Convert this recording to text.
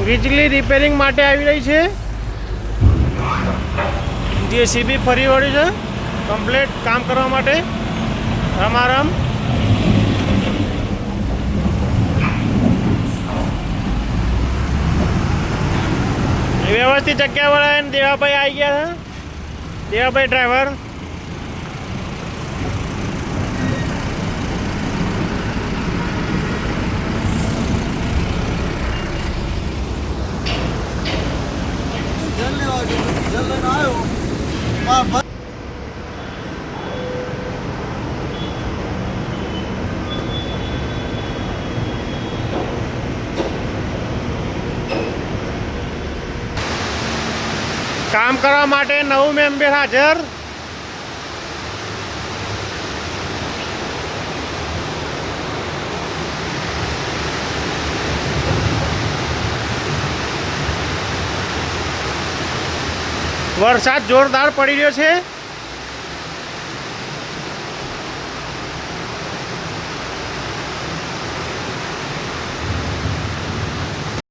વીજળી રિપેરિંગ માટે આવી રહી છે। જેસીબી ફરી વળ્યું છે કમ્પ્લીટ કામ કરવા માટે રમારમ। व्यवस्थित जगह वाला देवाभाई आई गया है। देवाभाई ड्राइवर काम करवा माटे नवु मेम्बर हाजर। वरसाद जोरदार पड़ी रह्यो छे।